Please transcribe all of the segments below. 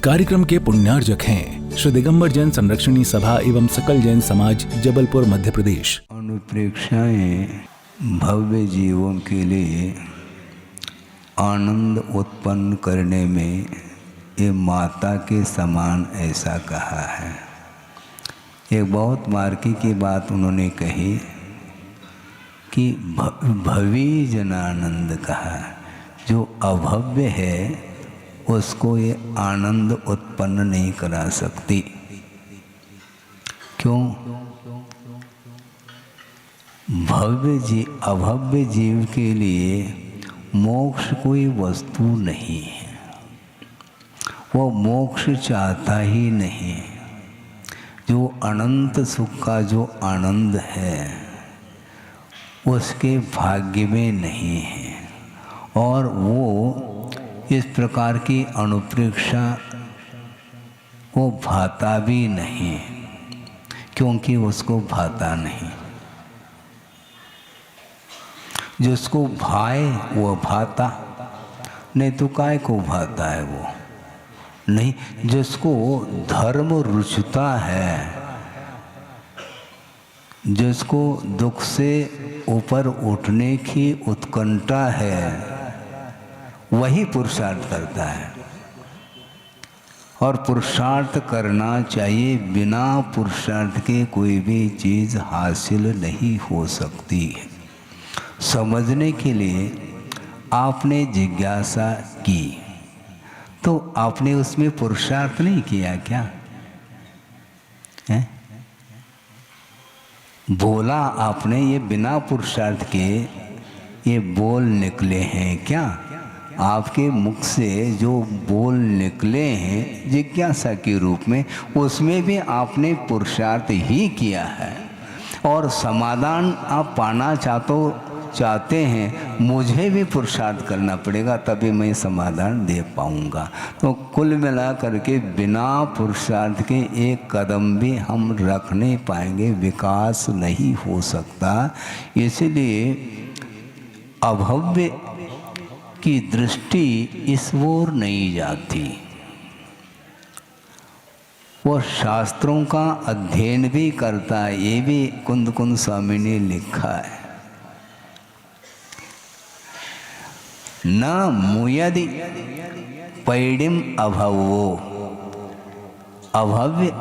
कार्यक्रम के पुण्यार्जक हैं श्री दिगंबर जैन संरक्षणी सभा एवं सकल जैन समाज, जबलपुर, मध्य प्रदेश। अनुप्रेक्षाएं भव्य जीवों के लिए आनंद उत्पन्न करने में ये माता के समान ऐसा कहा है। एक बहुत मार्की की बात उन्होंने कही कि भवी जनानंद कहा, जो अभव्य है उसको ये आनंद उत्पन्न नहीं करा सकती। क्यों? अभव्य जीव के लिए मोक्ष कोई वस्तु नहीं है, वो मोक्ष चाहता ही नहीं। जो अनंत सुख का जो आनंद है उसके भाग्य में नहीं है, और वो इस प्रकार की अनुप्रेक्षा को भाता भी नहीं, क्योंकि उसको भाता नहीं। जिसको भाए वो भाता, नहीं तो काय को भाता है वो नहीं। जिसको धर्म रुचता है, जिसको दुख से ऊपर उठने की उत्कंठा है, वही पुरुषार्थ करता है। और पुरुषार्थ करना चाहिए, बिना पुरुषार्थ के कोई भी चीज़ हासिल नहीं हो सकती है। समझने के लिए आपने जिज्ञासा की तो आपने उसमें पुरुषार्थ नहीं किया क्या है? बोला आपने, ये बिना पुरुषार्थ के ये बोल निकले हैं क्या? आपके मुख से जो बोल निकले हैं जिज्ञासा के रूप में, उसमें भी आपने पुरुषार्थ ही किया है। और समाधान आप पाना चाहते हैं, मुझे भी पुरुषार्थ करना पड़ेगा, तभी मैं समाधान दे पाऊंगा। तो कुल मिला करके बिना पुरुषार्थ के एक कदम भी हम रख नहीं पाएंगे, विकास नहीं हो सकता। इसलिए अभव्य की दृष्टि इस ओर नहीं जाती। वो शास्त्रों का अध्ययन भी करता है, ये भी कुंद स्वामी ने लिखा है। न मुयदि पैडिम अभवो, अभव्य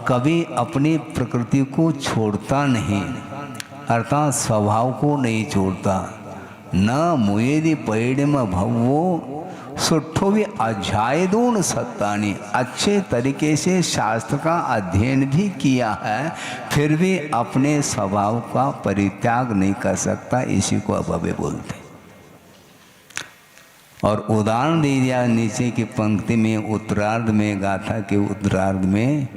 कभी अपनी प्रकृति को छोड़ता नहीं, अर्थात स्वभाव को नहीं छोड़ता। न मुयदि पैडिम अभवो सुठो भी अध्यायदून सत्तानी, अच्छे तरीके से शास्त्र का अध्ययन भी किया है, फिर भी अपने स्वभाव का परित्याग नहीं कर सकता। इसी को अभव्य बोलते। और उदाहरण दे दिया नीचे की पंक्ति में, उत्तरार्ध में, गाथा के उत्तरार्ध में,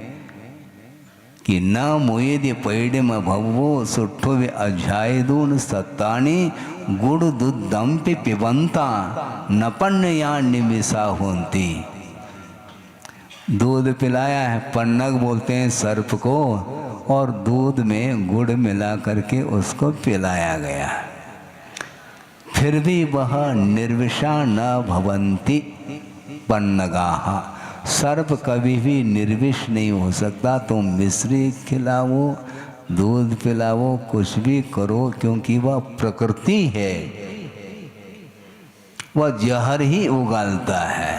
कि न मुयदि पैडिम भवो सुठो वे अध्यायदून सत्तानी गुड़ दुद्धम्पि पिबंता नपन्न या निमिषा होती। दूध पिलाया है, पन्नग बोलते हैं सर्प को, और दूध में गुड़ मिला करके उसको पिलाया गया, फिर भी वह निर्विषा न भवंती पन्नगाहा। सर्प कभी भी निर्विष नहीं हो सकता। तुम मिश्री खिलाओ, दूध पिलाओ, कुछ भी करो, क्योंकि वह प्रकृति है, वह जहर ही उगालता है।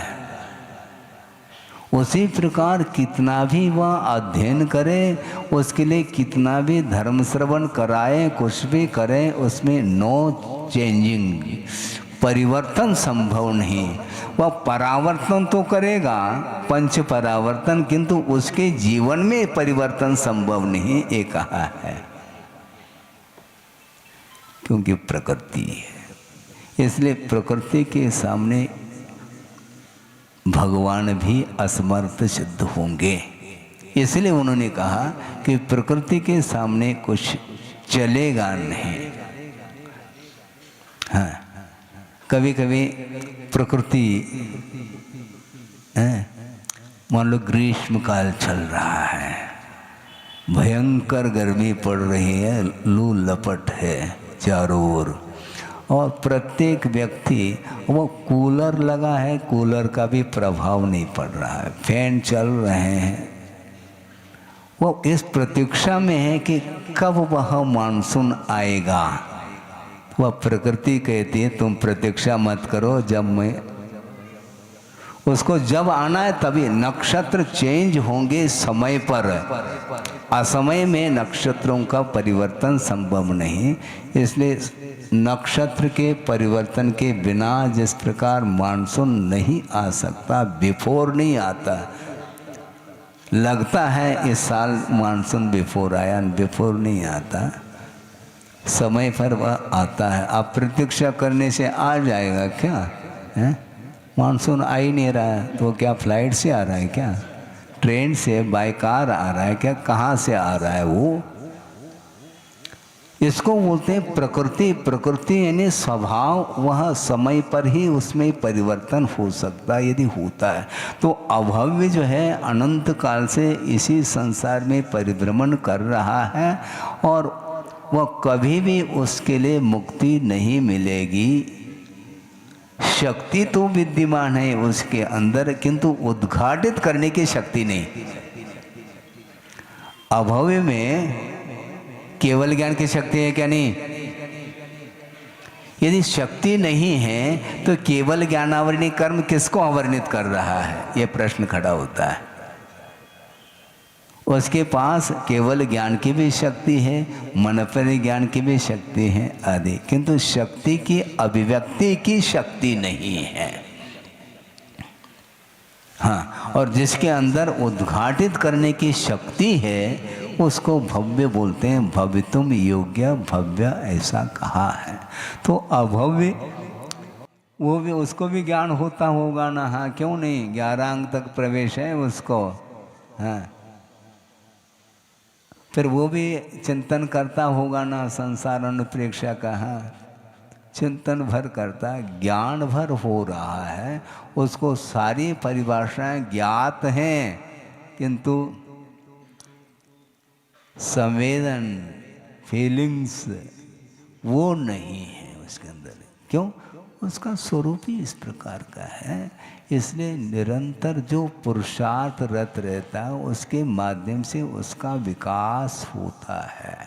उसी प्रकार कितना भी वह अध्ययन करे, उसके लिए कितना भी धर्म श्रवण कराए, कुछ भी करे, उसमें नो चेंजिंग, परिवर्तन संभव नहीं। वह परावर्तन तो करेगा, पंच परावर्तन, किंतु उसके जीवन में परिवर्तन संभव नहीं, ये कहा है, क्योंकि प्रकृति है। इसलिए प्रकृति के सामने भगवान भी असमर्थ सिद्ध होंगे। इसलिए उन्होंने कहा कि प्रकृति के सामने कुछ चलेगा नहीं। हाँ, कभी कभी प्रकृति, मान लो ग्रीष्म काल चल रहा है, भयंकर गर्मी पड़ रही है, लू लपट है चारों ओर, और प्रत्येक व्यक्ति, वो कूलर लगा है, कूलर का भी प्रभाव नहीं पड़ रहा है, फैन चल रहे हैं, वो इस प्रतीक्षा में है कि कब वह मानसून आएगा। वह प्रकृति कहती है तुम प्रतीक्षा मत करो, जब मैं उसको जब आना है तभी। नक्षत्र चेंज होंगे समय पर, असमय में नक्षत्रों का परिवर्तन संभव नहीं। इसलिए नक्षत्र के परिवर्तन के बिना जिस प्रकार मानसून नहीं आ सकता, बिफोर नहीं आता। लगता है इस साल मानसून बिफोर आया, बिफोर नहीं आता, समय पर वह आता है। आप प्रतीक्षा करने से आ जाएगा क्या है? मानसून आ ही नहीं रहा है तो क्या फ्लाइट से आ रहा है क्या, ट्रेन से, बाय कार आ रहा है क्या, कहाँ से आ रहा है वो? इसको बोलते हैं प्रकृति। प्रकृति यानी स्वभाव, वह समय पर ही उसमें परिवर्तन हो सकता है यदि होता है। तो अभव्य जो है अनंत काल से इसी संसार में परिभ्रमण कर रहा है और वह कभी भी उसके लिए मुक्ति नहीं मिलेगी। शक्ति तो विद्यमान है उसके अंदर, किंतु उद्घाटित करने की शक्ति नहीं। अभव्य में केवल ज्ञान की शक्ति है क्या? नहीं। यदि शक्ति नहीं है तो केवल ज्ञानावरणीय कर्म किसको आवर्णित कर रहा है, यह प्रश्न खड़ा होता है। उसके पास केवल ज्ञान की भी शक्ति है, मनोपरि ज्ञान की भी शक्ति है आदि, किंतु शक्ति की अभिव्यक्ति की शक्ति नहीं है। हाँ, और जिसके अंदर उद्घाटित करने की शक्ति है उसको भव्य बोलते हैं। भवितुम योग्य भव्य ऐसा कहा है। तो अभव्य वो भी, उसको भी ज्ञान होता होगा ना? हाँ, क्यों नहीं, 11 अंक तक प्रवेश है उसको। हाँ, फिर वो भी चिंतन करता होगा ना संसार अनुप्रेक्षा का। हाँ, चिंतन भर करता है, ज्ञान भर हो रहा है, उसको सारी परिभाषाएं ज्ञात हैं, किंतु संवेदन, फीलिंग्स वो नहीं है उसके अंदर। क्यों? उसका स्वरूप ही इस प्रकार का है। इसलिए निरंतर जो पुरुषार्थ रत रहता है उसके माध्यम से उसका विकास होता है।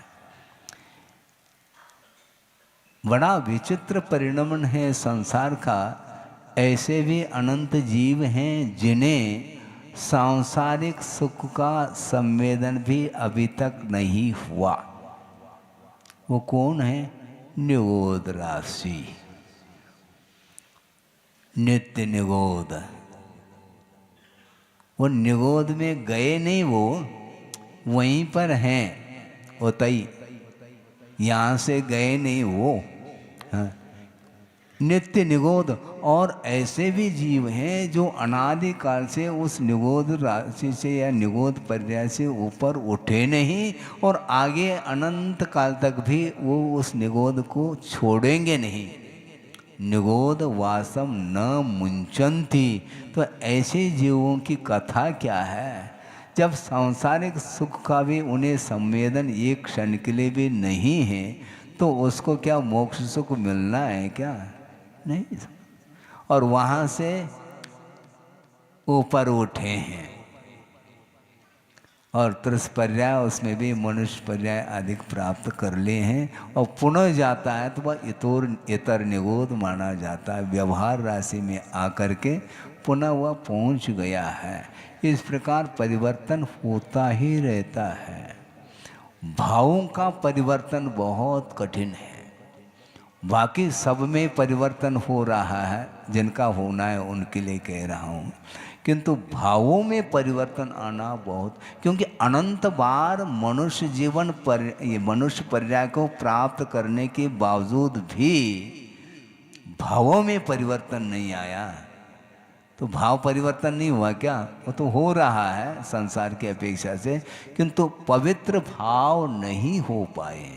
बड़ा विचित्र परिणमन है संसार का। ऐसे भी अनंत जीव हैं जिन्हें सांसारिक सुख का संवेदन भी अभी तक नहीं हुआ। वो कौन है? निगोद राशि, नित्य निगोद। वो निगोद में गए नहीं, वो वहीं पर हैं ओतई, यहाँ से गए नहीं वो। हाँ, नित्य निगोद। और ऐसे भी जीव हैं जो अनादिकाल से उस निगोद राशि से या निगोद पर्याय से ऊपर उठे नहीं और आगे अनंत काल तक भी वो उस निगोद को छोड़ेंगे नहीं। निगोद वासम न मुंचन्ति। तो ऐसे जीवों की कथा क्या है? जब सांसारिक सुख का भी उन्हें संवेदन एक क्षण के लिए भी नहीं है तो उसको क्या मोक्ष सुख मिलना है क्या? नहीं। और वहाँ से ऊपर उठे हैं और त्रिस्पर्याय, उसमें भी मनुष्य पर्याय अधिक प्राप्त कर लिए हैं। और पुनः जाता है तो वह इतर निगोद माना जाता है। व्यवहार राशि में आकर के पुनः वह पहुँच गया है। इस प्रकार परिवर्तन होता ही रहता है। भावों का परिवर्तन बहुत कठिन है। बाकी सब में परिवर्तन हो रहा है, जिनका होना है उनके लिए कह रहा हूँ, किंतु भावों में परिवर्तन आना बहुत, क्योंकि अनंत बार मनुष्य जीवन पर ये मनुष्य पर्याय को प्राप्त करने के बावजूद भी भावों में परिवर्तन नहीं आया। तो भाव परिवर्तन नहीं हुआ क्या? वो तो हो रहा है संसार की अपेक्षा से, किंतु पवित्र भाव नहीं हो पाए।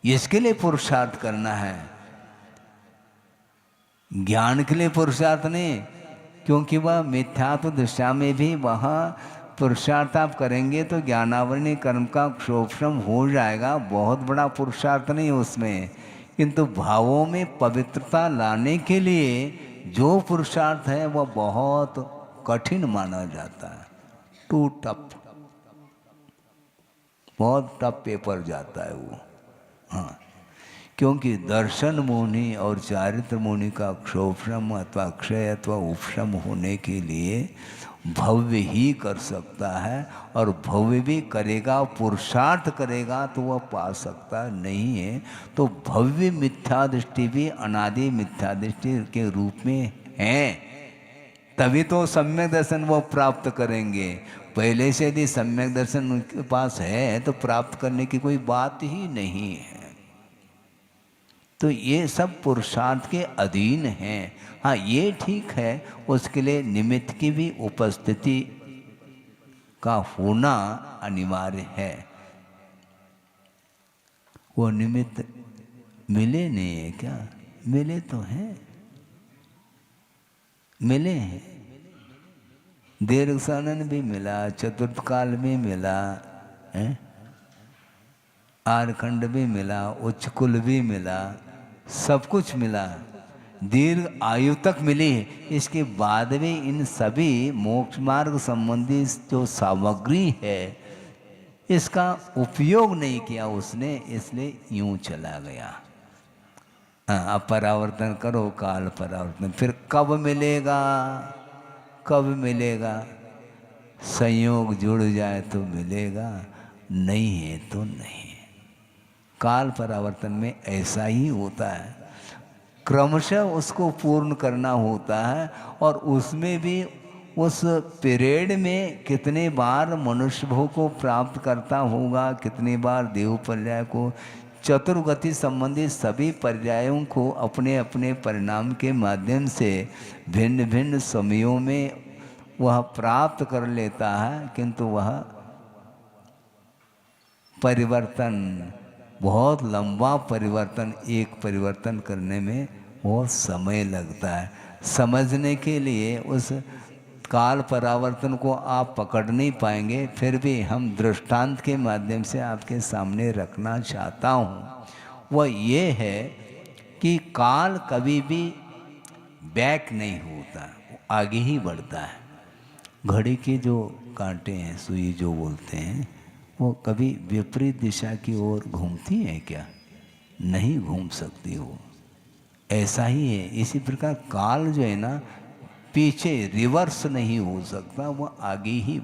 इसके लिए पुरुषार्थ करना है, ज्ञान के लिए पुरुषार्थ नहीं। क्योंकि वह मिथ्यात्व दिशा में भी वह पुरुषार्थ आप करेंगे तो ज्ञानावरणीय कर्म का क्षोभम हो जाएगा। बहुत बड़ा पुरुषार्थ नहीं उसमें, किंतु भावों में पवित्रता लाने के लिए जो पुरुषार्थ है वह बहुत कठिन माना जाता है, टू टफ, बहुत टफ पेपर जाता है वो। हाँ, क्योंकि दर्शन मुनि और चारित्र मुनि का क्षोभम अथवा क्षय अथवा उपशम होने के लिए भव्य ही कर सकता है, और भव्य भी करेगा, पुरुषार्थ करेगा तो वह पा सकता नहीं है। तो भव्य मिथ्या दृष्टि भी अनादि मिथ्या दृष्टि के रूप में है, तभी तो सम्यक दर्शन वो प्राप्त करेंगे। पहले से यदि सम्यक दर्शन उनके पास है तो प्राप्त करने की कोई बात ही नहीं है। तो ये सब पुरुषार्थ के अधीन हैं। हाँ, ये ठीक है, उसके लिए निमित्त की भी उपस्थिति का होना अनिवार्य है। वो निमित्त मिले नहीं है क्या? मिले तो हैं, मिले हैं। दीर्घ सानन भी मिला, चतुर्थ काल में मिला है, आरखंड भी मिला, उच्च कुल भी मिला, सब कुछ मिला, दीर्घ आयु तक मिली है। इसके बाद में इन सभी मोक्ष मार्ग संबंधी जो सामग्री है इसका उपयोग नहीं किया उसने, इसलिए यूं चला गया। अब परावर्तन करो, काल परावर्तन, फिर कब मिलेगा? कब मिलेगा? संयोग जुड़ जाए तो मिलेगा, नहीं है तो नहीं। काल परावर्तन में ऐसा ही होता है, क्रमशः उसको पूर्ण करना होता है। और उसमें भी उस पीरियड में कितने बार मनुष्य भोग को प्राप्त करता होगा, कितनी बार देव पर्याय को, चतुर्गति संबंधी सभी पर्यायों को अपने अपने परिणाम के माध्यम से भिन्न भिन्न समयों में वह प्राप्त कर लेता है। किंतु वह परिवर्तन, बहुत लंबा परिवर्तन, एक परिवर्तन करने में बहुत समय लगता है। समझने के लिए उस काल परावर्तन को आप पकड़ नहीं पाएंगे, फिर भी हम दृष्टांत के माध्यम से आपके सामने रखना चाहता हूँ। वह ये है कि काल कभी भी बैक नहीं होता, आगे ही बढ़ता है। घड़ी के जो कांटे हैं, सुई जो बोलते हैं, वो कभी विपरीत दिशा की ओर घूमती है क्या? नहीं घूम सकती वो, ऐसा ही है। इसी प्रकार काल जो है ना, पीछे रिवर्स नहीं हो सकता, वो आगे ही।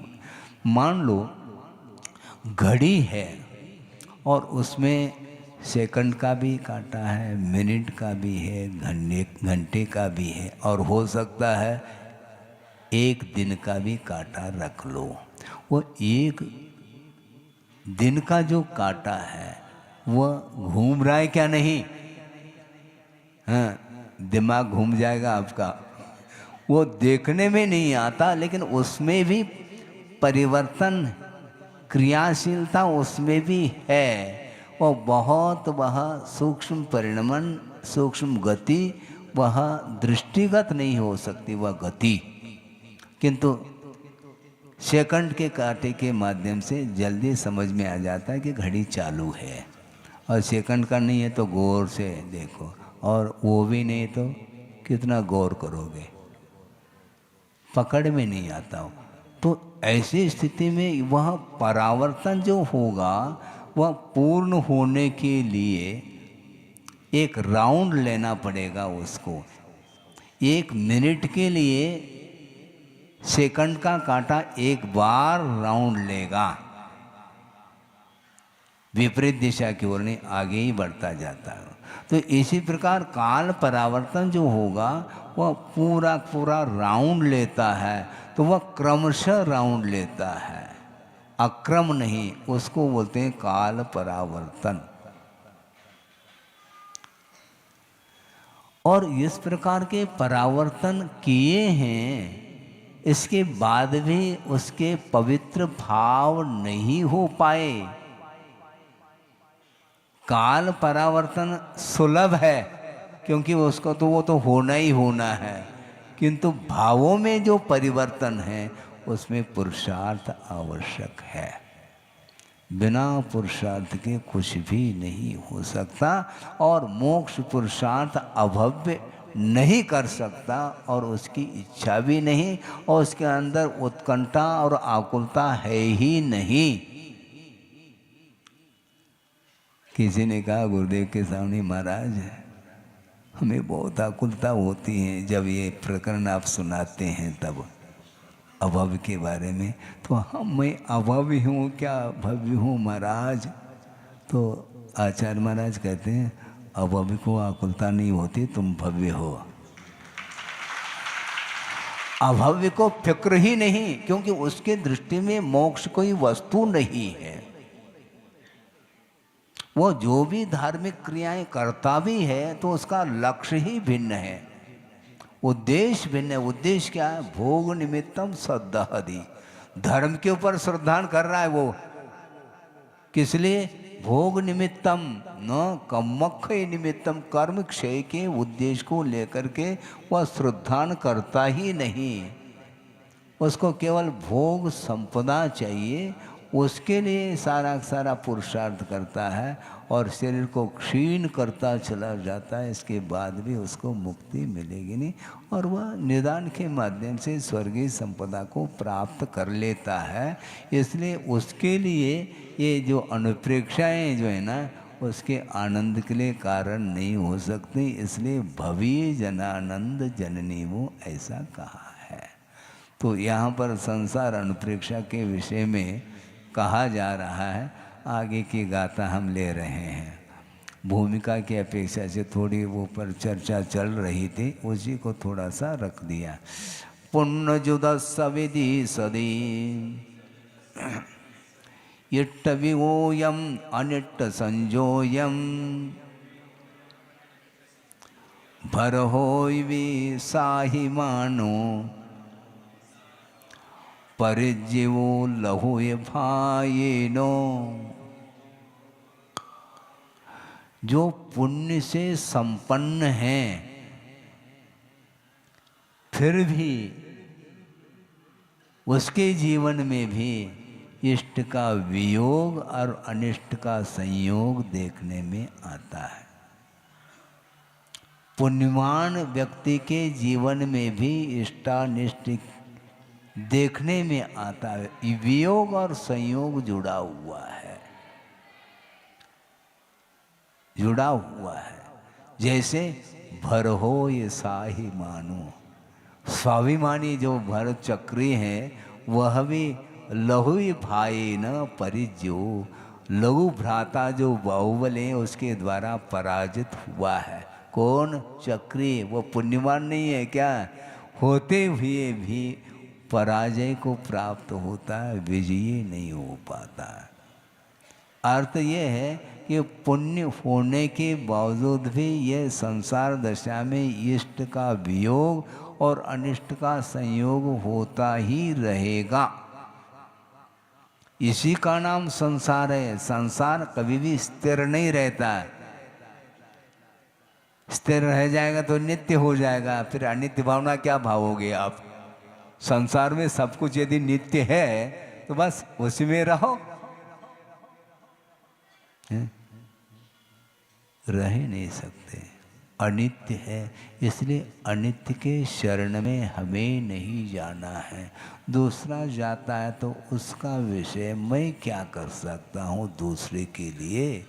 मान लो घड़ी है और उसमें सेकंड का भी काटा है, मिनट का भी है, घंटे का भी है, और हो सकता है एक दिन का भी काटा रख लो। वो एक दिन का जो काटा है वह घूम रहा है क्या? नहीं। हाँ, दिमाग घूम जाएगा आपका, वो देखने में नहीं आता, लेकिन उसमें भी परिवर्तन, क्रियाशीलता उसमें भी है। वो बहुत वह सूक्ष्म परिणमन, सूक्ष्म गति, वह दृष्टिगत नहीं हो सकती वह गति, किंतु सेकंड के कांटे के माध्यम से जल्दी समझ में आ जाता है कि घड़ी चालू है। और सेकंड का नहीं है तो गौर से देखो, और वो भी नहीं तो कितना गौर करोगे, पकड़ में नहीं आता हो। तो ऐसी स्थिति में वह परावर्तन जो होगा वह पूर्ण होने के लिए एक राउंड लेना पड़ेगा उसको। एक मिनट के लिए सेकंड का कांटा एक बार राउंड लेगा, विपरीत दिशा की ओर नहीं, आगे ही बढ़ता जाता है। तो इसी प्रकार काल परावर्तन जो होगा वह पूरा पूरा राउंड लेता है, तो वह क्रमशः राउंड लेता है, अक्रम नहीं। उसको बोलते हैं काल परावर्तन। और इस प्रकार के परावर्तन किए हैं, इसके बाद भी उसके पवित्र भाव नहीं हो पाए। काल परावर्तन सुलभ है, क्योंकि उसको तो वो तो होना ही होना है, किंतु भावों में जो परिवर्तन है उसमें पुरुषार्थ आवश्यक है। बिना पुरुषार्थ के कुछ भी नहीं हो सकता, और मोक्ष पुरुषार्थ अभव्य नहीं कर सकता, और उसकी इच्छा भी नहीं, और उसके अंदर उत्कंठा और आकुलता है ही नहीं। किसी ने कहा गुरुदेव के सामने, महाराज हमें बहुत आकुलता होती है जब ये प्रकरण आप सुनाते हैं तब अभव्य के बारे में। तो हम, मैं अभव्य हूँ क्या भव्य हूँ महाराज? तो आचार्य महाराज कहते हैं अभव्य को आकुलता नहीं होती, तुम भव्य हो। अभव्य को फिक्र ही नहीं, क्योंकि उसके दृष्टि में मोक्ष कोई वस्तु नहीं है। वो जो भी धार्मिक क्रियाएं करता भी है तो उसका लक्ष्य ही भिन्न है, उद्देश्य भिन्न है। उद्देश्य क्या है? भोग निमित्तम सद्दहति, धर्म के ऊपर श्रद्धान कर रहा है वो। किस लिए? भोग निमित्तम, न कमक्ष निमित्तम, कर्म क्षय के उद्देश्य को लेकर के वह श्रद्धान करता ही नहीं। उसको केवल भोग संपदा चाहिए, उसके लिए सारा सारा पुरुषार्थ करता है, और शरीर को क्षीण करता चला जाता है। इसके बाद भी उसको मुक्ति मिलेगी नहीं, और वह निदान के माध्यम से स्वर्गीय संपदा को प्राप्त कर लेता है। इसलिए उसके लिए ये जो अनुप्रेक्षाएँ जो है ना, उसके आनंद के लिए कारण नहीं हो सकती। इसलिए भव्य जनानंद जननी वो ऐसा कहा है। तो यहाँ पर संसार अनुप्रेक्षा के विषय में कहा जा रहा है। आगे की गाथा हम ले रहे हैं। भूमिका की अपेक्षा से थोड़ी वो पर चर्चा चल रही थी, उसी को थोड़ा सा रख दिया। पुण्य जुद सविधि सदी इट्ट विवोयम अनिट्ट संजोयम भर होय वे साहि मानो परिजीवो लहुय भायेनो। जो पुण्य से संपन्न हैं फिर भी उसके जीवन में भी इष्ट का वियोग और अनिष्ट का संयोग देखने में आता है। पुण्यवान व्यक्ति के जीवन में भी इष्टानिष्ट देखने में आता है। वियोग और संयोग जुड़ा हुआ है, जुड़ा हुआ है। जैसे भर हो ये साही मानो, स्वाभिमानी जो भरत चक्री हैं वह भी लहु भाई न परिज्यो, लघु भ्राता जो बाहुबल है उसके द्वारा पराजित हुआ है। कौन? चक्री। वो पुण्यवान नहीं है क्या? होते हुए भी पराजय को प्राप्त होता है, विजयी नहीं हो पाता है। अर्थ ये है कि पुण्य होने के बावजूद भी ये संसार दशा में इष्ट का वियोग और अनिष्ट का संयोग होता ही रहेगा। इसी का नाम संसार है। संसार कभी भी स्थिर नहीं रहता है। स्थिर रह जाएगा तो नित्य हो जाएगा, फिर अनित्य भावना क्या भावोगे आप? संसार में सब कुछ यदि नित्य है तो बस उसी में रहो। रह नहीं सकते, अनित्य है। इसलिए अनित्य के शरण में हमें नहीं जाना है। दूसरा जाता है तो उसका विषय मैं क्या कर सकता हूँ दूसरे के लिए,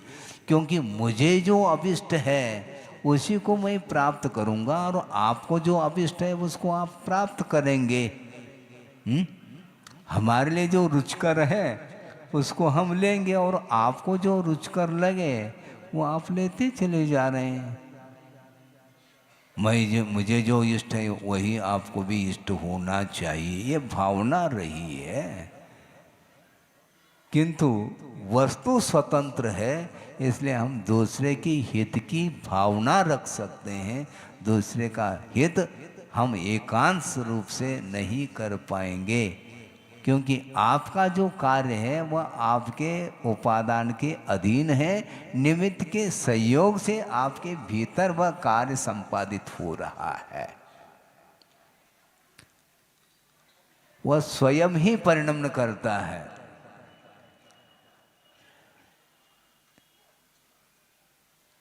क्योंकि मुझे जो अभिष्ट है उसी को मैं प्राप्त करूँगा, और आपको जो अभिष्ट है उसको आप प्राप्त करेंगे। हमारे लिए जो रुचिकर है उसको हम लेंगे, और आपको जो रुचिकर लगे वो आप लेते चले जा रहे हैं। मुझे जो इष्ट है वही आपको भी इष्ट होना चाहिए, ये भावना रही है। किंतु वस्तु स्वतंत्र है, इसलिए हम दूसरे की हित की भावना रख सकते हैं। दूसरे का हित हम एकांश रूप से नहीं कर पाएंगे, क्योंकि आपका जो कार्य है वह आपके उपादान के अधीन है। निमित्त के सहयोग से आपके भीतर वह कार्य संपादित हो रहा है। वह स्वयं ही परिणमन करता है।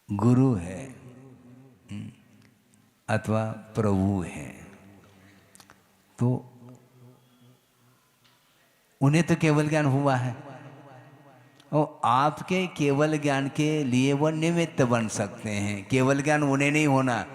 गुरु है अथवा प्रभु है, तो उन्हें तो केवल ज्ञान हुआ है और आपके केवल ज्ञान के लिए वो निमित्त बन सकते हैं। केवल ज्ञान उन्हें नहीं होना,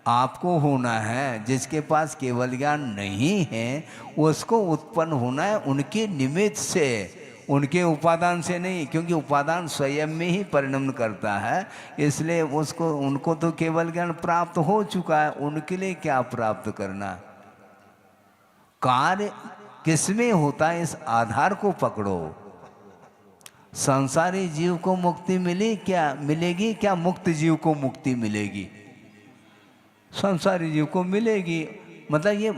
आपको होना है। जिसके पास केवल ज्ञान नहीं है उसको उत्पन्न होना है उनके निमित्त से, उनके उपादान से नहीं, क्योंकि उपादान स्वयं में ही परिणमन करता है। इसलिए उनको तो केवल ज्ञान प्राप्त हो चुका है, उनके लिए क्या प्राप्त करना। कार्य किसमें होता है, इस आधार को पकड़ो। संसारी जीव को मुक्ति मिलेगी क्या मुक्त जीव को मुक्ति मिलेगी? संसारी जीव को मिलेगी। मतलब ये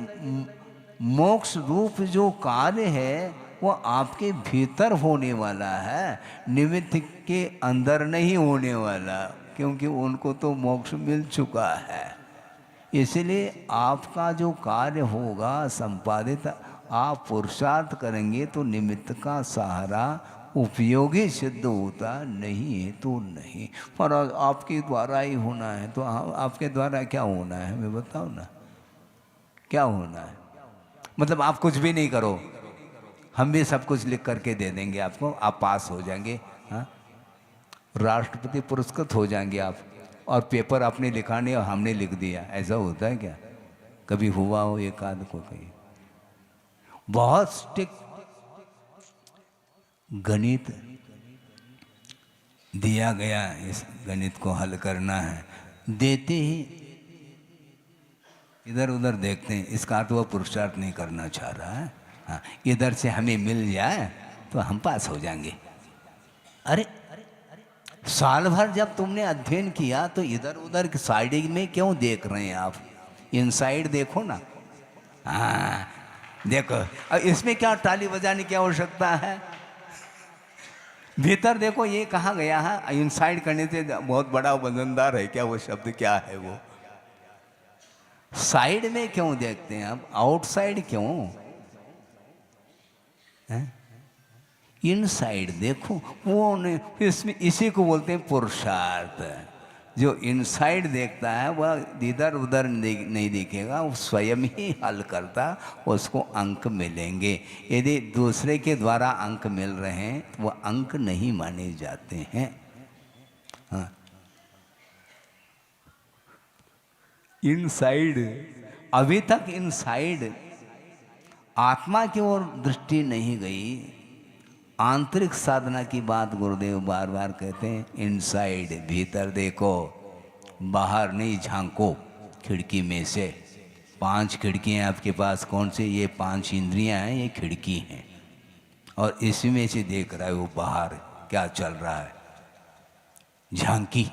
मोक्ष रूप जो कार्य है वो आपके भीतर होने वाला है, निमित्त के अंदर नहीं होने वाला, क्योंकि उनको तो मोक्ष मिल चुका है। इसलिए आपका जो कार्य होगा संपादित, आप पुरुषार्थ करेंगे तो निमित्त का सहारा उपयोगी सिद्ध होता, नहीं है तो नहीं। पर आपके द्वारा ही होना है, तो आपके द्वारा क्या होना है हमें बताओ ना, क्या होना है? मतलब आप कुछ भी नहीं करो, हम भी सब कुछ लिख करके दे देंगे आपको, आप पास हो जाएंगे, हाँ, राष्ट्रपति पुरस्कृत हो जाएंगे आप, और पेपर आपने लिखा नहीं और हमने लिख दिया। ऐसा होता है क्या? कभी हुआ हो एक आध को? कहीं बहुत स्ट्रिक्ट गणित दिया गया, इस गणित को हल करना है, देते ही इधर उधर देखते हैं, इसका तो वह पुरुषार्थ नहीं करना चाह रहा है। हाँ, इधर से हमें मिल जाए तो हम पास हो जाएंगे। अरे साल भर जब तुमने अध्ययन किया तो इधर उधर की साइड में क्यों देख रहे हैं आप? इनसाइड देखो ना। हाँ देखो, अब इसमें क्या ताली बजाने की आवश्यकता है? भीतर देखो ये कहाँ गया है। इनसाइड करने से बहुत बड़ा वजनदार है क्या वो शब्द? क्या है वो? साइड में क्यों देखते हैं आप? आउटसाइड क्यों? इनसाइड देखो। वो नहीं, इसमें इसी को बोलते हैं पुरुषार्थ। जो इनसाइड देखता है वह इधर उधर नहीं देखेगा, वो स्वयं ही हल करता, उसको अंक मिलेंगे। यदि दूसरे के द्वारा अंक मिल रहे हैं तो वह अंक नहीं माने जाते हैं। हाँ, इनसाइड, अभी तक इनसाइड आत्मा की ओर दृष्टि नहीं गई। आंतरिक साधना की बात गुरुदेव बार बार कहते हैं, इनसाइड, भीतर देखो, बाहर नहीं झांको। खिड़की में से 5 खिड़कियाँ आपके पास, कौन से? ये 5 इंद्रियाँ हैं, ये खिड़की हैं, और इसी में से देख रहा है वो बाहर क्या चल रहा है। झांकी,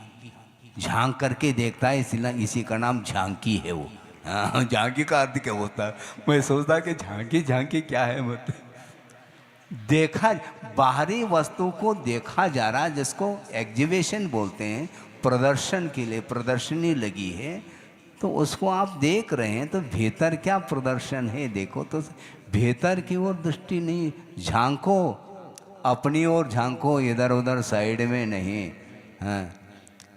झांक करके देखता है, इसलिए इसी का नाम झांकी है वो। हाँ, झांकी का अर्थ क्या होता है? मैं सोचता कि झांकी झांकी क्या है, मतलब देखा, बाहरी वस्तु को देखा जा रहा है, जिसको एग्जीबिशन बोलते हैं। प्रदर्शन के लिए प्रदर्शनी लगी है तो उसको आप देख रहे हैं, तो भीतर क्या प्रदर्शन है देखो। तो भीतर की ओर दृष्टि नहीं, झांको, अपनी ओर झांको, इधर उधर साइड में नहीं। हाँ,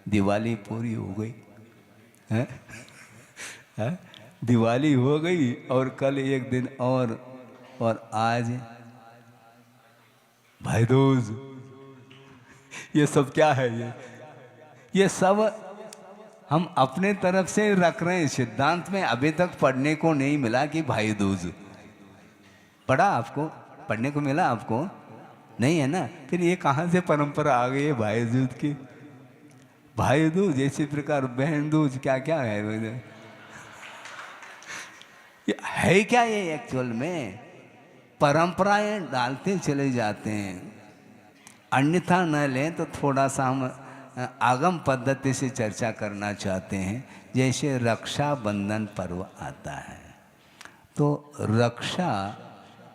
दिवाली पूरी हो गई है, हाँ? दिवाली हो गई और कल एक दिन और आज भाई दूज। ये सब क्या है? ये सब हम अपने तरफ से रख रहे हैं। सिद्धांत में अभी तक पढ़ने को नहीं मिला कि भाई दूज पढ़ा, आपको पढ़ने को मिला? आपको नहीं है ना? फिर ये कहाँ से परंपरा आ गई है भाई दूज की? भाई दूज, इसी प्रकार बहन दूज, क्या क्या है? ये है क्या? ये एक्चुअल में परंपराएं डालते चले जाते हैं। अन्यथा न लें तो थोड़ा सा हम आगम पद्धति से चर्चा करना चाहते हैं। जैसे रक्षाबंधन पर्व आता है तो रक्षा,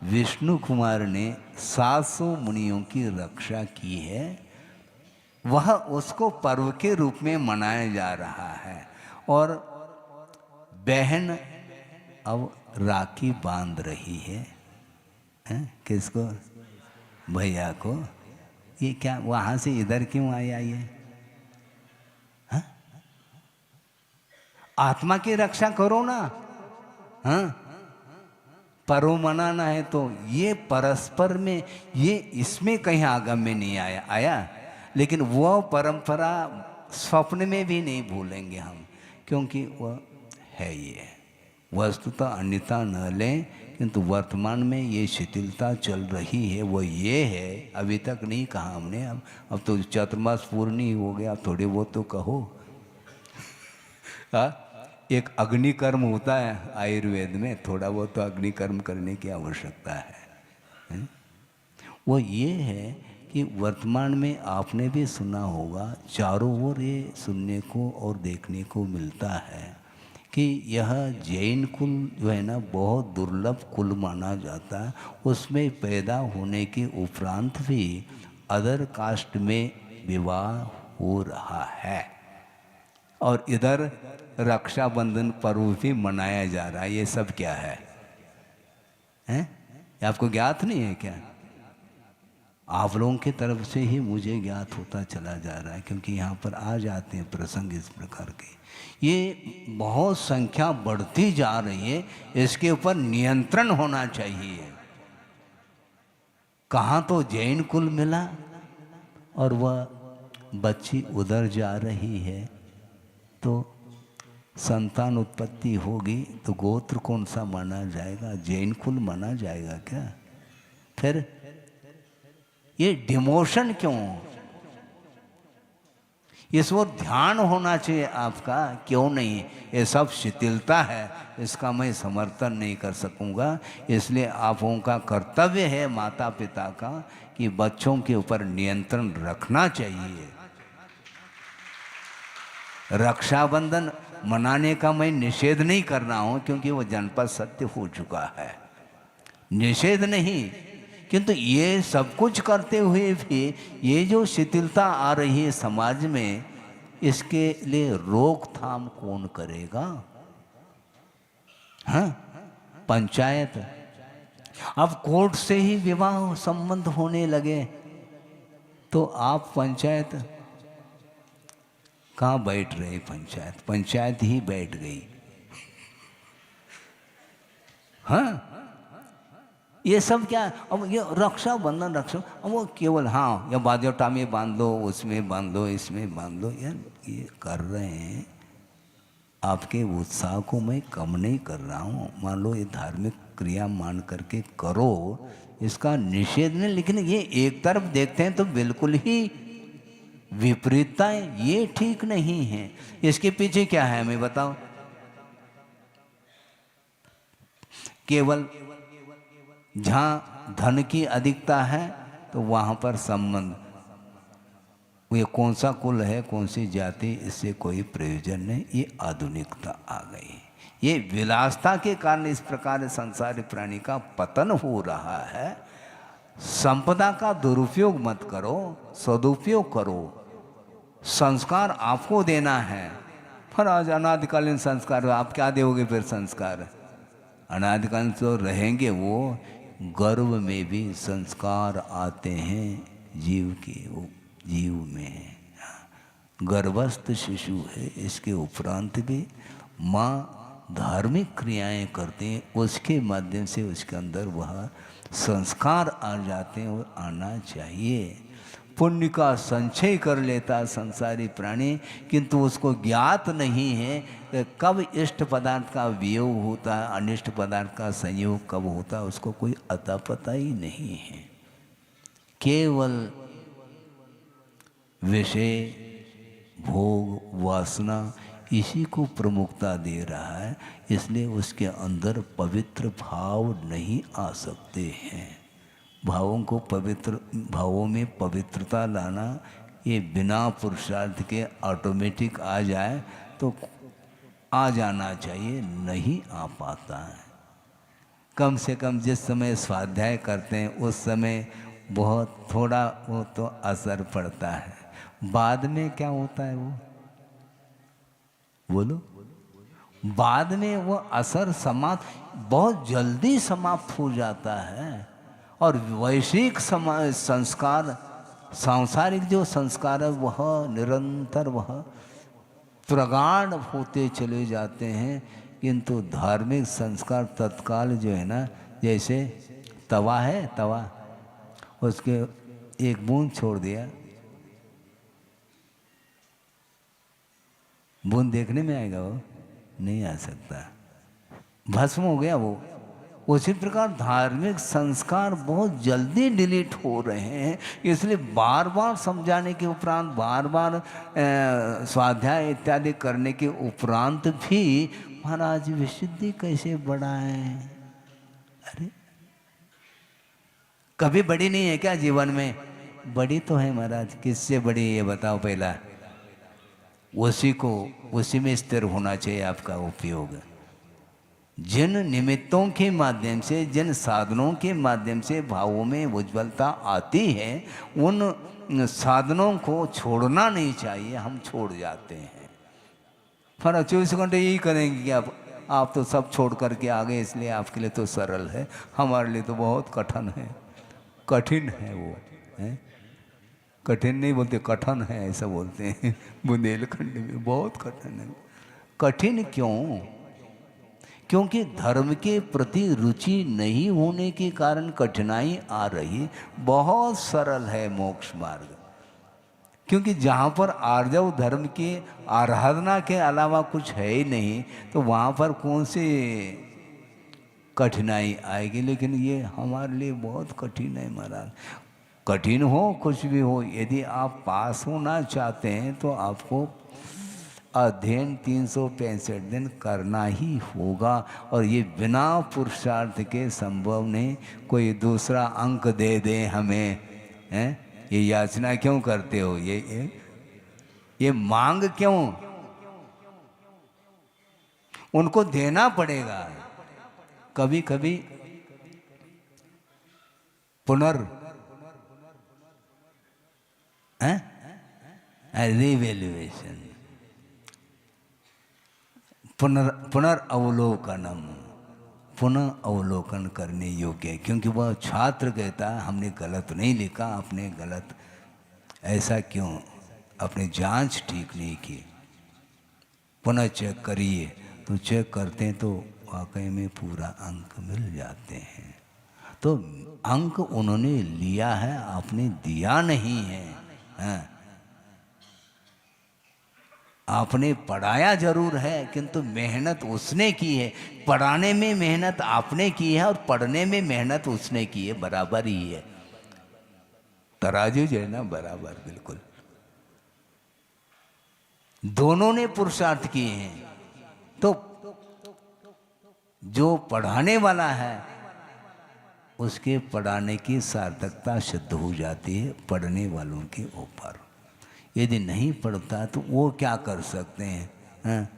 विष्णु कुमार ने 700 मुनियों की रक्षा की है, वह उसको पर्व के रूप में मनाया जा रहा है। और बहन अब राखी बांध रही है, किसको? भैया को। ये क्या, वहाँ से इधर क्यों आया ये? आत्मा की रक्षा करो ना। हाँ, परो मनाना है तो ये परस्पर में, ये इसमें कहीं आगम में नहीं आया, लेकिन वह परंपरा स्वप्न में भी नहीं भूलेंगे हम, क्योंकि वह है ये वस्तुतः अन्यथा न लें, किंतु वर्तमान में ये शिथिलता चल रही है, वो ये है। अभी तक नहीं कहा हमने, अब तो चतुर्मास पूर्ण ही हो गया, थोड़े बहुत तो कहो। एक अग्नि कर्म होता है आयुर्वेद में, थोड़ा बहुत तो अग्नि कर्म करने की आवश्यकता है। वो ये है कि वर्तमान में आपने भी सुना होगा, चारों ओर ये सुनने को और देखने को मिलता है कि यह जैन कुल जो है ना, बहुत दुर्लभ कुल माना जाता है। उसमें पैदा होने के उपरांत भी अदर कास्ट में विवाह हो रहा है, और इधर रक्षाबंधन पर्व भी मनाया जा रहा है। ये सब क्या है, हैं? आपको ज्ञात नहीं है क्या? आप लोगों की तरफ से ही मुझे ज्ञात होता चला जा रहा है, क्योंकि यहाँ पर आ जाते हैं प्रसंग इस प्रकार के। ये बहुत संख्या बढ़ती जा रही है, इसके ऊपर नियंत्रण होना चाहिए। कहाँ तो जैन कुल मिला और वह बच्ची उधर जा रही है, तो संतान उत्पत्ति होगी तो गोत्र कौन सा माना जाएगा? जैन कुल माना जाएगा क्या? फिर ये डिमोशन क्यों? इस ओर ध्यान होना चाहिए आपका, क्यों नहीं? ये सब शिथिलता है, इसका मैं समर्थन नहीं कर सकूंगा। इसलिए आप लोगों का कर्तव्य है, माता पिता का, कि बच्चों के ऊपर नियंत्रण रखना चाहिए। रक्षाबंधन मनाने का मैं निषेध नहीं कर रहा हूं, क्योंकि वो जनपद सत्य हो चुका है, निषेध नहीं। किंतु ये सब कुछ करते हुए भी ये जो शिथिलता आ रही है समाज में, इसके लिए रोकथाम कौन करेगा? हाँ, पंचायत। अब कोर्ट से ही विवाह संबंध होने लगे तो आप पंचायत कहाँ बैठ रहे? पंचायत ही बैठ गई। हाँ, ये सब क्या? अब ये रक्षाबंधन अब वो केवल हाँ, या बाजोटा में बांध लो, उसमें बांध लो, इसमें बांध लो, यार ये कर रहे हैं। आपके उत्साह को मैं कम नहीं कर रहा हूँ, मान लो ये धार्मिक क्रिया मान करके करो, इसका निषेध नहीं, लेकिन ये एक तरफ देखते हैं तो बिल्कुल ही विपरीतता है, ये ठीक नहीं है। इसके पीछे क्या है हमें बताओ? केवल जहाँ धन की अधिकता है तो वहाँ पर संबंध, ये कौन सा कुल है, कौन सी जाति, इससे कोई प्रयोजन नहीं। ये आधुनिकता आ गई, ये विलासता के कारण इस प्रकार संसारी प्राणी का पतन हो रहा है। संपदा का दुरुपयोग मत करो, सदुपयोग करो। संस्कार आपको देना है, पर आज अनादिकालीन संस्कार, आप क्या दोगे फिर संस्कार? अनादिकालीन तो रहेंगे वो। गर्भ में भी संस्कार आते हैं जीव के, वो जीव में गर्भस्थ शिशु है, इसके उपरांत भी माँ धार्मिक क्रियाएं करते हैं, उसके माध्यम से उसके अंदर वह संस्कार आ जाते हैं और आना चाहिए। पुण्य का संचय कर लेता है संसारी प्राणी, किंतु उसको ज्ञात नहीं है कि कब इष्ट पदार्थ का वियोग होता है, अनिष्ट पदार्थ का संयोग कब होता है, उसको कोई अता पता ही नहीं है। केवल विषय, भोग, वासना इसी को प्रमुखता दे रहा है, इसलिए उसके अंदर पवित्र भाव नहीं आ सकते हैं। भावों को पवित्र, भावों में पवित्रता लाना ये बिना पुरुषार्थ के ऑटोमेटिक आ जाए तो आ जाना चाहिए, नहीं आ पाता है। कम से कम जिस समय स्वाध्याय करते हैं उस समय बहुत थोड़ा वो तो असर पड़ता है, बाद में क्या होता है वो बोलो? बाद में वो असर समाप्त, बहुत जल्दी समाप्त हो जाता है। और वैश्विक संस्कार, सांसारिक जो संस्कार है वह निरंतर वह प्रगाढ़ होते चले जाते हैं, किंतु धार्मिक संस्कार तत्काल जो है ना, जैसे तवा है, तवा, उसके एक बूंद छोड़ दिया, बूंद देखने में आएगा? वो नहीं आ सकता, भस्म हो गया वो। उसी प्रकार धार्मिक संस्कार बहुत जल्दी डिलीट हो रहे हैं, इसलिए बार बार समझाने के उपरांत, बार बार स्वाध्याय इत्यादि करने के उपरांत भी महाराज विशुद्धि कैसे बढ़ाएं? अरे कभी बड़ी नहीं है क्या जीवन में? बड़ी तो है महाराज, किससे बड़ी ये बताओ पहला। उसी में स्थिर होना चाहिए आपका उपयोग। जिन निमित्तों के माध्यम से, जिन साधनों के माध्यम से भावों में उज्ज्वलता आती है, उन साधनों को छोड़ना नहीं चाहिए। हम छोड़ जाते हैं, पर 24 घंटे यही करेंगे कि आप तो सब छोड़ करके आ गए, इसलिए आपके लिए तो सरल है, हमारे लिए तो बहुत कठिन है। कठिन है वो है, कठिन नहीं बोलते, कठिन है ऐसा बोलते हैं बुंदेलखंड में, बहुत कठिन है। कठिन क्यों? क्योंकि धर्म के प्रति रुचि नहीं होने के कारण कठिनाई आ रही। बहुत सरल है मोक्ष मार्ग, क्योंकि जहाँ पर आर्जव धर्म की आराधना के अलावा कुछ है ही नहीं, तो वहाँ पर कौन सी कठिनाई आएगी। लेकिन ये हमारे लिए बहुत कठिन है महाराज। कठिन हो कुछ भी हो, यदि आप पास होना चाहते हैं तो आपको अध्ययन 365 दिन करना ही होगा, और ये बिना पुरुषार्थ के संभव नहीं। कोई दूसरा अंक दे दे हमें, हैं? ये याचना क्यों करते हो? ये मांग क्यों? उनको देना पड़ेगा। कभी कभी रिवेल्युएशन, पुनर्अवलोकनम, पुनः अवलोकन करने योग्य है। क्योंकि वह छात्र कहता है हमने गलत नहीं लिखा, आपने गलत ऐसा क्यों, अपनी जांच ठीक नहीं की, पुनः चेक करिए। तो चेक करते हैं तो वाकई में पूरा अंक मिल जाते हैं। तो अंक उन्होंने लिया है, आपने दिया नहीं है, हाँ? आपने पढ़ाया जरूर है, किंतु मेहनत उसने की है। पढ़ाने में मेहनत आपने की है और पढ़ने में मेहनत उसने की है, बराबर ही है। तराजू जो है ना, बराबर, बिल्कुल दोनों ने पुरुषार्थ किए हैं। तो जो पढ़ाने वाला है उसके पढ़ाने की सार्थकता सिद्ध हो जाती है पढ़ने वालों के ऊपर। यदि नहीं पढ़ता तो वो क्या कर सकते हैं? हाँ?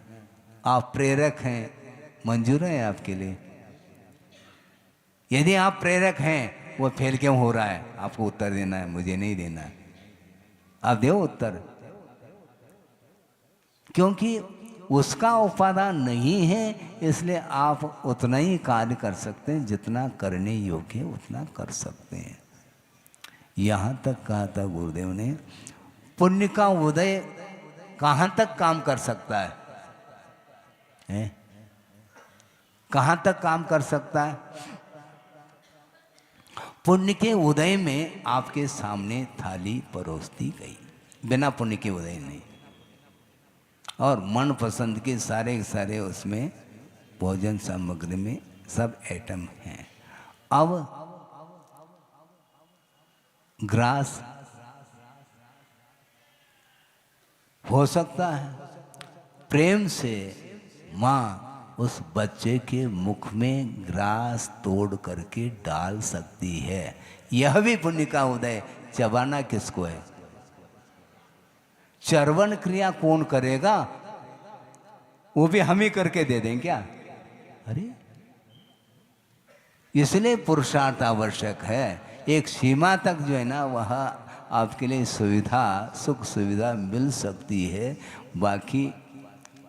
आप प्रेरक हैं, मंजूर है आपके लिए। यदि आप प्रेरक हैं, वो फेल क्यों हो रहा है? आपको उत्तर देना है, मुझे नहीं देना है। आप दो उत्तर, क्योंकि उसका उपादान नहीं है, इसलिए आप उतना ही कार्य कर सकते हैं जितना करने योग्य उतना कर सकते हैं। यहाँ तक कहा था गुरुदेव ने, पुण्य का उदय कहाँ तक काम कर सकता है? कहाँ तक काम कर सकता है? पुण्य के उदय में आपके सामने थाली परोस दी गई, बिना पुण्य के उदय नहीं। और मन पसंद के सारे सारे उसमें भोजन सामग्री में सब आइटम हैं। अब ग्रास हो सकता है, प्रेम से माँ उस बच्चे के मुख में ग्रास तोड़ करके डाल सकती है। यह भी पुण्य का उदय। चबाना किसको है? चर्वण क्रिया कौन करेगा? वो भी हम ही करके दे दें क्या? अरे, इसलिए पुरुषार्थ आवश्यक है। एक सीमा तक जो है ना, वह आपके लिए सुविधा, सुख सुविधा मिल सकती है। बाकी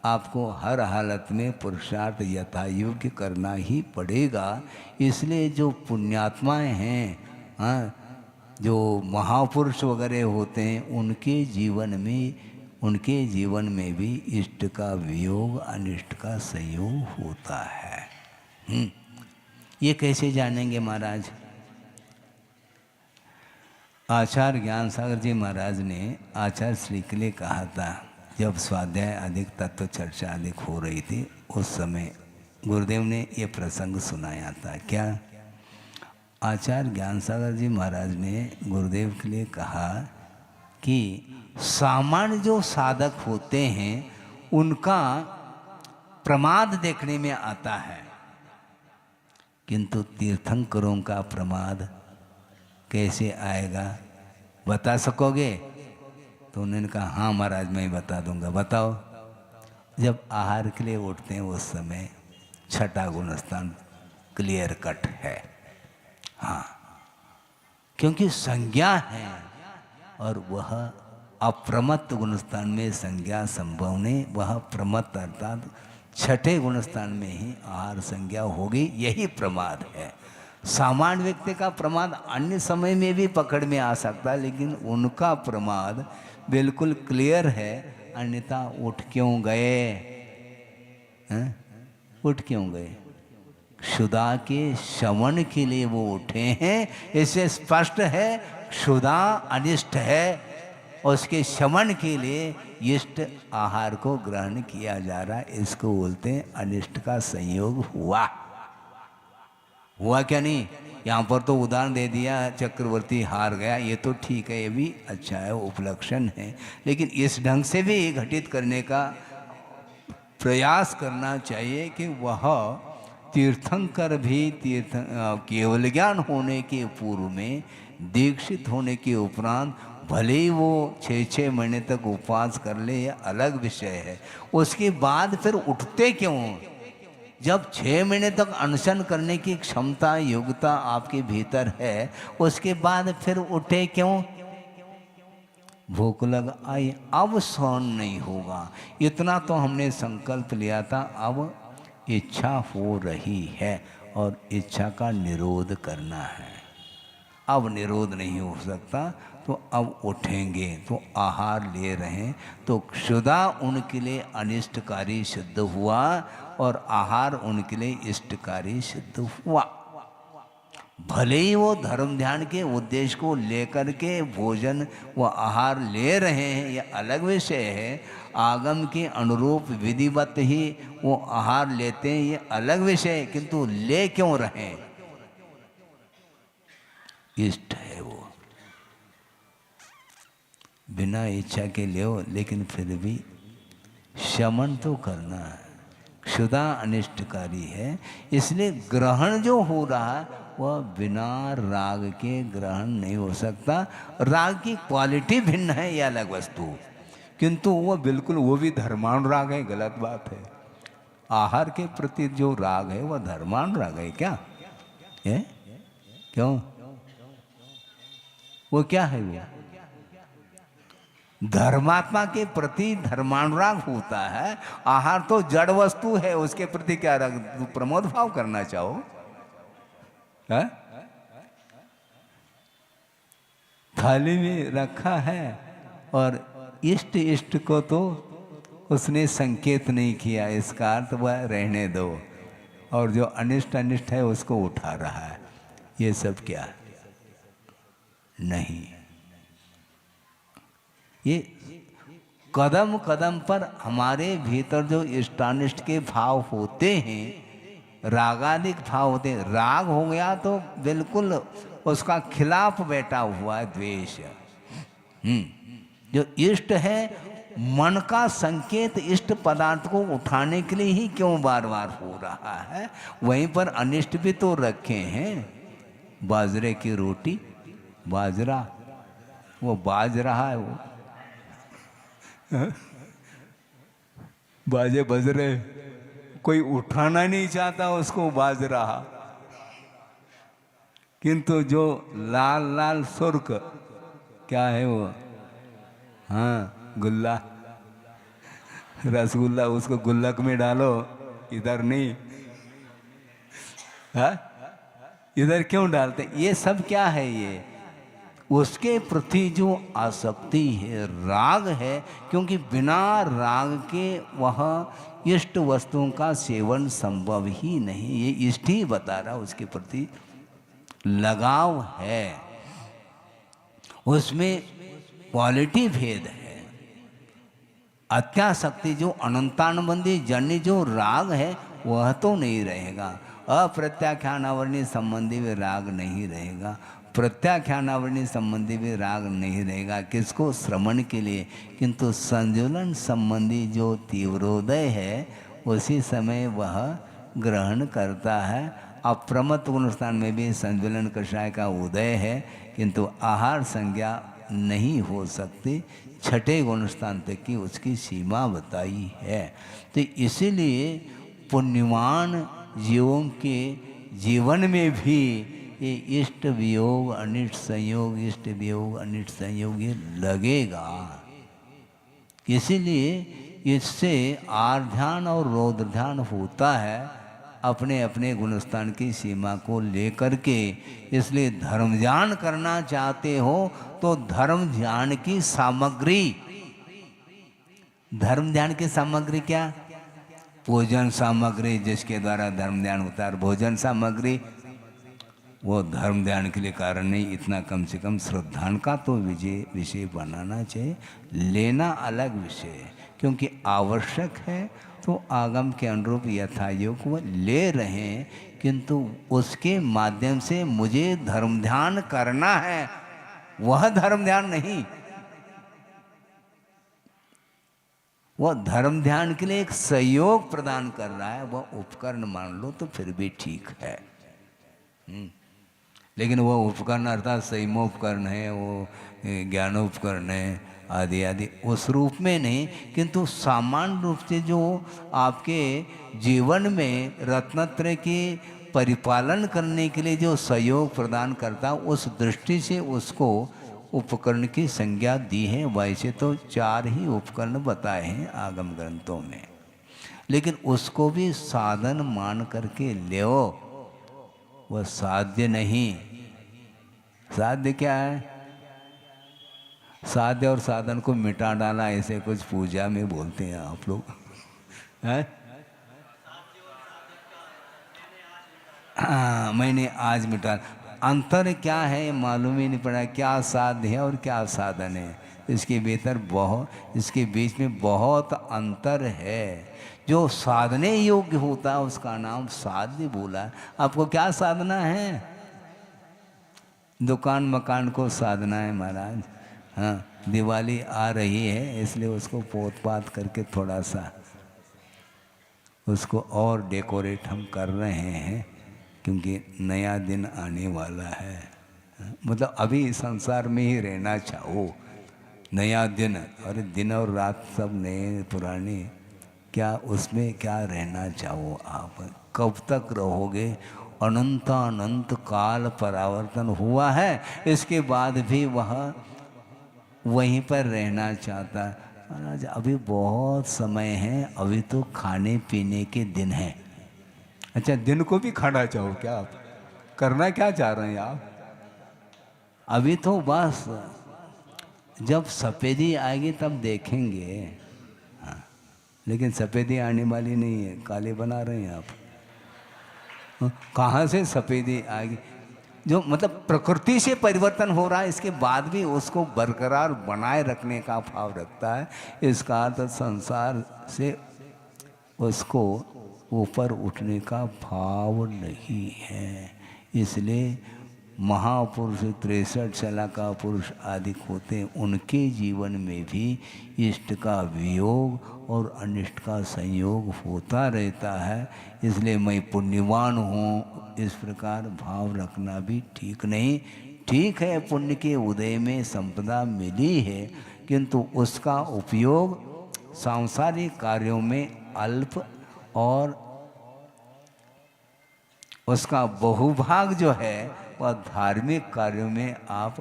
आपको हर हालत में पुरुषार्थ यथायोग्य करना ही पड़ेगा। इसलिए जो पुण्यात्माएं हैं, हाँ, जो महापुरुष वगैरह होते हैं, उनके जीवन में उनके जीवन में भी इष्ट का वियोग अनिष्ट का संयोग होता है। ये कैसे जानेंगे महाराज? आचार्य ज्ञान सागर जी महाराज ने आचार्य श्री के लिए कहा था, जब स्वाध्याय अधिक तत्व चर्चा अधिक हो रही थी, उस समय गुरुदेव ने ये प्रसंग सुनाया था। क्या? आचार्य ज्ञान सागर जी महाराज ने गुरुदेव के लिए कहा कि सामान्य जो साधक होते हैं उनका प्रमाद देखने में आता है, किंतु तीर्थंकरों का प्रमाद कैसे आएगा, बता सकोगे? तो उन्होंने कहा हाँ महाराज मैं बता दूंगा। बताओ। जब आहार के लिए उठते हैं उस समय छठा गुणस्थान क्लियर कट है। हाँ, क्योंकि संज्ञा है और वह अप्रमत्त गुणस्थान में संज्ञा संभव नहीं, वह प्रमत्त अर्थात छठे गुणस्थान में ही आहार संज्ञा होगी। यही प्रमाद है। सामान्य व्यक्ति का प्रमाद अन्य समय में भी पकड़ में आ सकता है, लेकिन उनका प्रमाद बिल्कुल क्लियर है। अन्यथा उठ क्यों गए? उठ क्यों गए? क्षुधा के शमन के लिए वो उठे हैं। इससे स्पष्ट है क्षुधा अनिष्ट है, उसके शमन के लिए इष्ट आहार को ग्रहण किया जा रहा है। इसको बोलते हैं अनिष्ट का संयोग हुआ। हुआ क्या नहीं? यहाँ पर तो उदाहरण दे दिया, चक्रवर्ती हार गया, ये तो ठीक है, ये भी अच्छा है, उपलक्षण है, लेकिन इस ढंग से भी घटित करने का प्रयास करना चाहिए कि वह तीर्थंकर भी केवल ज्ञान होने के पूर्व में, दीक्षित होने के उपरांत भले ही वो 6-6 महीने तक उपवास कर ले, यह अलग विषय है। उसके बाद फिर उठते क्यों? जब 6 महीने तक अनशन करने की क्षमता योग्यता आपके भीतर है, उसके बाद फिर उठे क्यों? भूख लग आई, अब सहन नहीं होगा, इतना तो हमने संकल्प लिया था, अब इच्छा हो रही है और इच्छा का निरोध करना है। अब निरोध नहीं हो सकता तो अब उठेंगे, तो आहार ले रहे हैं, तो क्षुधा उनके लिए अनिष्टकारी सिद्ध हुआ और आहार उनके लिए इष्टकारी सिद्ध हुआ। भले ही वो धर्म ध्यान के उद्देश्य को लेकर के भोजन व आहार ले रहे हैं, यह अलग विषय है। आगम के अनुरूप विधिवत ही वो आहार लेते हैं, ये अलग विषय है, किंतु ले क्यों रहे? इष्ट है वो, बिना इच्छा के ले, लेकिन फिर भी शमन तो करना है। क्षुधा अनिष्टकारी है, इसलिए ग्रहण जो हो रहा है वह बिना राग के ग्रहण नहीं हो सकता। राग की क्वालिटी भिन्न है, यह अलग वस्तु, किंतु वह बिल्कुल वो भी धर्मानुराग है, गलत बात है। आहार के प्रति जो राग है वह धर्मानुराग है क्या है? क्यों? वो क्या है? वो धर्मात्मा के प्रति धर्मानुराग होता है। आहार तो जड़ वस्तु है, उसके प्रति क्या राग? प्रमोद भाव करना चाहो है? थाली में रखा है और इष्ट को तो उसने संकेत नहीं किया, इसका अर्थ वह रहने दो, और जो अनिष्ट है उसको उठा रहा है। ये सब क्या नहीं, ये कदम कदम पर हमारे भीतर जो इष्टानिष्ट के भाव होते हैं, रागादिक भाव होते हैं। राग हो गया तो बिल्कुल उसका खिलाफ बैठा हुआ है द्वेष। जो इष्ट है, मन का संकेत इष्ट पदार्थ को उठाने के लिए ही क्यों बार बार हो रहा है? वहीं पर अनिष्ट भी तो रखे हैं। बाजरे की रोटी, बाजरा वो बाज रहा है, वो बाजे बज रहे, कोई उठाना नहीं चाहता उसको, बाज रहा। किंतु जो लाल लाल सुर्ख क्या है वो? हाँ, गुल्ला, रसगुल्ला, उसको गुल्लक में डालो, इधर नहीं। हाँ, इधर क्यों डालते? ये सब क्या है? ये उसके प्रति जो आसक्ति है, राग है, क्योंकि बिना राग के वह इष्ट वस्तुओं का सेवन संभव ही नहीं। ये इष्ट ही बता रहा, उसके प्रति लगाव है, उसमें क्वालिटी भेद है। अत्यासक्ति जो अनंतानुबंधी जन्य जो राग है वह तो नहीं रहेगा। अप्रत्याख्यानावरणी संबंधी भी राग नहीं रहेगा, प्रत्याख्यानावरणी संबंधी भी राग नहीं रहेगा। किसको? श्रवण के लिए। किंतु संजुलन संबंधी जो तीव्रोदय है उसी समय वह ग्रहण करता है। अप्रमत्त गुणस्थान में भी संजुलन कषाय का उदय है, किंतु आहार संज्ञा नहीं हो सकती। छठे गुणस्थान तक की उसकी सीमा बताई है। तो इसीलिए पुण्यवान जीवों के जीवन में भी ये इष्ट वियोग अनिष्ट संयोग, इष्ट वियोग अनिष्ट संयोग ये लगेगा। इसीलिए इससे आर्ध्यान और रौद्र ध्यान होता है अपने अपने गुणस्थान की सीमा को लेकर के। इसलिए धर्म ध्यान करना चाहते हो तो धर्म ध्यान की सामग्री, धर्म ध्यान की सामग्री क्या? भोजन सामग्री, जिसके द्वारा धर्म ध्यान होता है। भोजन सामग्री वो धर्म ध्यान के लिए कारण नहीं, इतना कम से कम श्रद्धान का तो विषय बनाना चाहिए। लेना अलग विषय है, क्योंकि आवश्यक है तो आगम के अनुरूप यथायोग वो ले रहे हैं, किंतु उसके माध्यम से मुझे धर्म ध्यान करना है, वह धर्म ध्यान नहीं। वह धर्म ध्यान के लिए एक सहयोग प्रदान कर रहा है, वह उपकरण मान लो तो फिर भी ठीक है। लेकिन वो उपकरण अर्थात संयमोपकरण है, वो ज्ञानोपकरण है आदि आदि, उस रूप में नहीं, किंतु सामान्य रूप से जो आपके जीवन में रत्नत्रय के परिपालन करने के लिए जो सहयोग प्रदान करता, उस दृष्टि से उसको उपकरण की संज्ञा दी है। वैसे तो 4 ही उपकरण बताए हैं आगम ग्रंथों में, लेकिन उसको भी साधन मान करके ले, वह साध्य नहीं। साध्य क्या है? साध्य और साधन को मिटा डाला, ऐसे कुछ पूजा में बोलते हैं आप लोग हैं? हाँ, मैंने आज मिटा। अंतर क्या है मालूम ही नहीं पड़ा, क्या साध्य है और क्या साधन है। इसके इसके बीच में बहुत अंतर है। जो साधने योग्य होता है उसका नाम साध्य बोला। आपको क्या साधना है? दुकान मकान को साधना है महाराज। हाँ, दिवाली आ रही है इसलिए उसको पोत पात करके थोड़ा सा उसको और डेकोरेट हम कर रहे हैं, क्योंकि नया दिन आने वाला है। मतलब अभी संसार में ही रहना चाहो, नया दिन, और दिन और रात सब नए पुराने, क्या उसमें क्या रहना चाहो आप? कब तक रहोगे? अनंत काल परावर्तन हुआ है, इसके बाद भी वह वहीं पर रहना चाहता है। महाराज अभी बहुत समय है, अभी तो खाने पीने के दिन हैं। अच्छा, दिन को भी खाना चाहो क्या आप? करना क्या चाह रहे हैं आप? अभी तो बस जब सफ़ेदी आएगी तब देखेंगे। हाँ, लेकिन सफ़ेदी आने वाली नहीं है, काले बना रहे हैं आप। कहाँ से सफ़ेदी आएगी? जो मतलब प्रकृति से परिवर्तन हो रहा है, इसके बाद भी उसको बरकरार बनाए रखने का भाव रखता है। इसका अर्थ संसार से उसको ऊपर उठने का भाव नहीं है। इसलिए महापुरुष 63 साल का पुरुष आदि होते हैं, उनके जीवन में भी इष्ट का वियोग और अनिष्ट का संयोग होता रहता है। इसलिए मैं पुण्यवान हूँ इस प्रकार भाव रखना भी ठीक नहीं। ठीक है, पुण्य के उदय में संपदा मिली है, किंतु उसका उपयोग सांसारिक कार्यों में अल्प और उसका बहुभाग जो है वह धार्मिक कार्यों में आप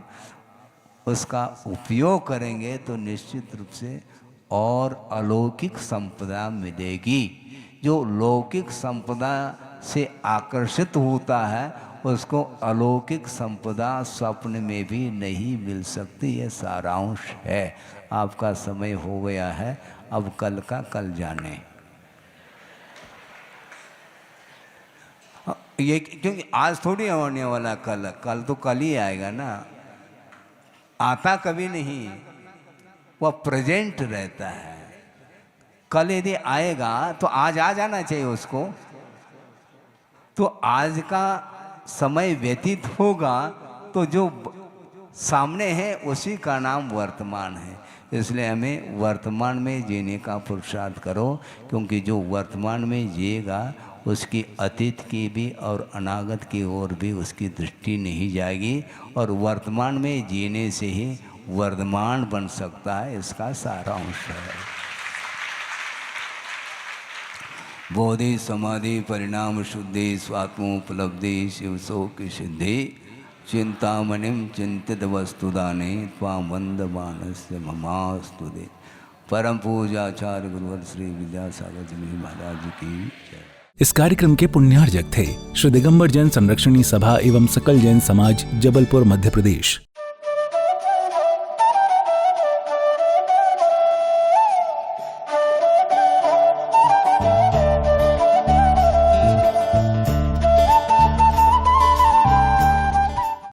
उसका उपयोग करेंगे तो निश्चित रूप से और अलौकिक संपदा मिलेगी। जो लौकिक संपदा से आकर्षित होता है उसको अलौकिक संपदा स्वप्न में भी नहीं मिल सकती। ये सारांश है। आपका समय हो गया है, अब कल का कल जाने। ये क्योंकि आज थोड़ी होने वाला कल, कल तो कल ही आएगा ना, आता कभी नहीं, वह प्रेजेंट रहता है। कल यदि आएगा तो आज आ जाना चाहिए उसको। तो आज का समय व्यतीत होगा तो जो सामने है उसी का नाम वर्तमान है। इसलिए हमें वर्तमान में जीने का पुरुषार्थ करो, क्योंकि जो वर्तमान में जिएगा उसकी अतीत की भी और अनागत की ओर भी उसकी दृष्टि नहीं जाएगी, और वर्तमान में जीने से ही वर्धमान बन सकता है। इसका सारांश है। बोधि समाधि परिणाम शुद्धि स्वात्मोपलब्धि शिवसो की सिद्धि चिंतामणिम चिंतित वस्तुदाने त्वां वंदमानस्य ममास्तुते। परम पूजाचार्य गुरुवर श्री विद्यासागर जी महाराज की जय। इस कार्यक्रम के पुण्यार्जक थे श्री दिगंबर जैन संरक्षणी सभा एवं सकल जैन समाज, जबलपुर, मध्य प्रदेश।